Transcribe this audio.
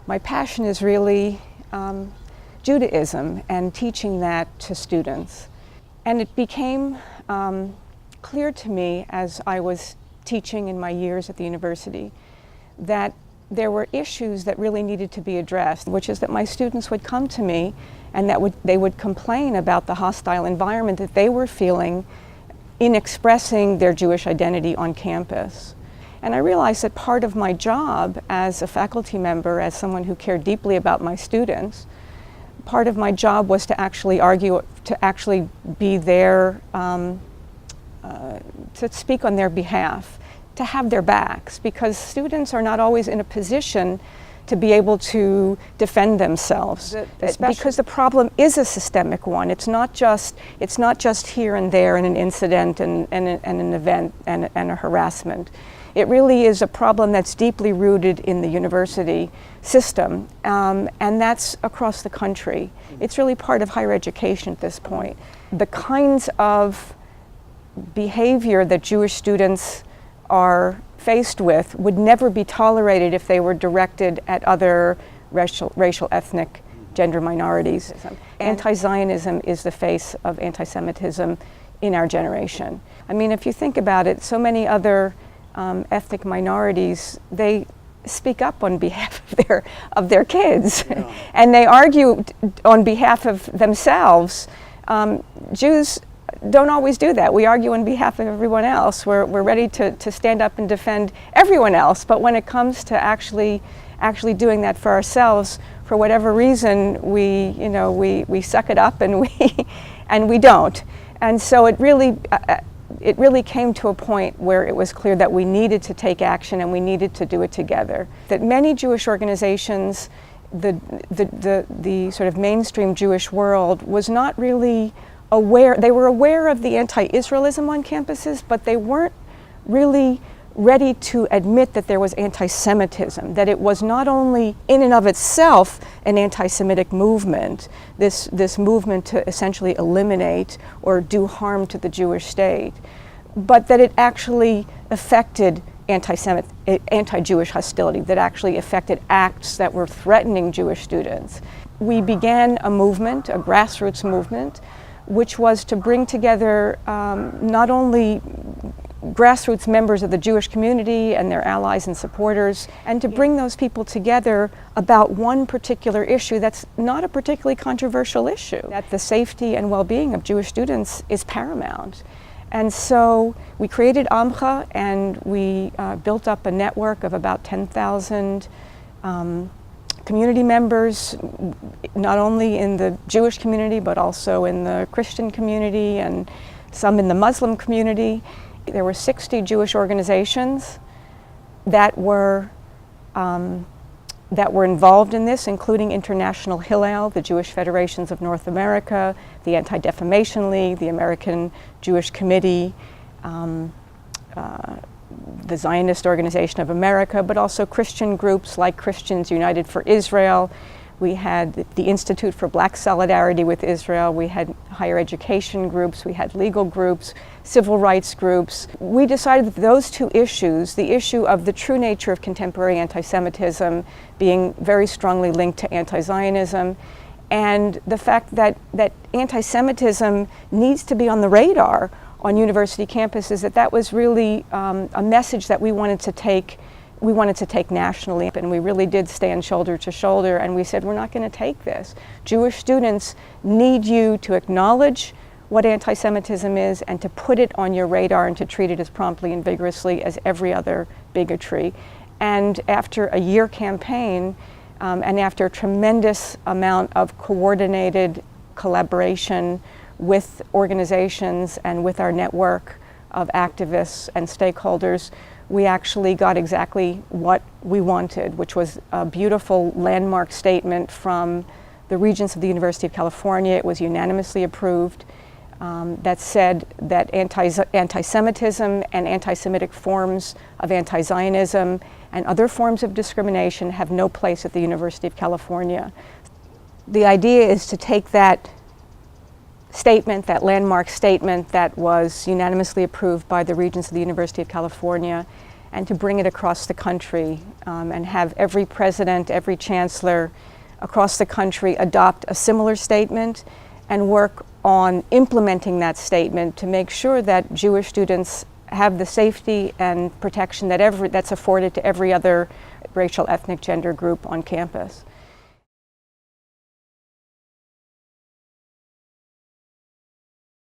My passion is really Judaism and teaching that to students. And it became clear to me as I was teaching in my years at the university that there were issues that really needed to be addressed, which is that my students would come to me and they would complain about the hostile environment that they were feeling in expressing their Jewish identity on campus. And I realized that part of my job as a faculty member, as someone who cared deeply about my students, part of my job was to actually argue, to actually be there, to speak on their behalf, to have their backs, because students are not always in a position to be able to defend themselves, because the problem is a systemic one. It's not just here and there in an incident and an event and a harassment. It really is a problem that's deeply rooted in the university system, and that's across the country. It's really part of higher education at this point. The kinds of behavior that Jewish students are faced with would never be tolerated if they were directed at other racial, ethnic, gender minorities. Anti-Zionism is the face of anti-Semitism in our generation. I mean, if you think about it, so many other ethnic minorities, they speak up on behalf of their kids, yeah. And they argue on behalf of themselves. Jews don't always do that. We argue on behalf of everyone else. We're ready to stand up and defend everyone else, but when it comes to actually doing that for ourselves, for whatever reason, we suck it up and we don't. And so it really came to a point where it was clear that we needed to take action and we needed to do it together. That many Jewish organizations, the sort of mainstream Jewish world was not really aware. They were aware of the anti-Israelism on campuses, but they weren't really ready to admit that there was anti-Semitism, that it was not only in and of itself an anti-Semitic movement, this movement to essentially eliminate or do harm to the Jewish state, but that it actually affected anti-Jewish hostility, that actually affected acts that were threatening Jewish students. We began a movement, a grassroots movement, which was to bring together not only grassroots members of the Jewish community and their allies and supporters, and to bring those people together about one particular issue that's not a particularly controversial issue, that the safety and well-being of Jewish students is paramount. And so we created Amcha, and we built up a network of about 10,000 community members, not only in the Jewish community, but also in the Christian community and some in the Muslim community. There were 60 Jewish organizations that were involved in this, including International Hillel, the Jewish Federations of North America, the Anti-Defamation League, the American Jewish Committee, the Zionist Organization of America, but also Christian groups like Christians United for Israel. We had the Institute for Black Solidarity with Israel. We had higher education groups. We had legal groups, civil rights groups. We decided that those two issues, the issue of the true nature of contemporary anti-Semitism being very strongly linked to anti-Zionism, and the fact that anti-Semitism needs to be on the radar on university campuses, that was really a message that we wanted to take nationally, and we really did stand shoulder to shoulder, and we said, we're not going to take this. Jewish students need you to acknowledge what anti-Semitism is and to put it on your radar and to treat it as promptly and vigorously as every other bigotry. And after a year campaign, and after a tremendous amount of coordinated collaboration with organizations and with our network of activists and stakeholders, we actually got exactly what we wanted, which was a beautiful landmark statement from the Regents of the University of California. It was unanimously approved, that said that anti-Semitism and anti-Semitic forms of anti-Zionism and other forms of discrimination have no place at the University of California. The idea is to take that statement, that landmark statement that was unanimously approved by the Regents of the University of California, and to bring it across the country and have every president, every chancellor across the country adopt a similar statement and work on implementing that statement to make sure that Jewish students have the safety and protection that that's afforded to every other racial, ethnic, gender group on campus.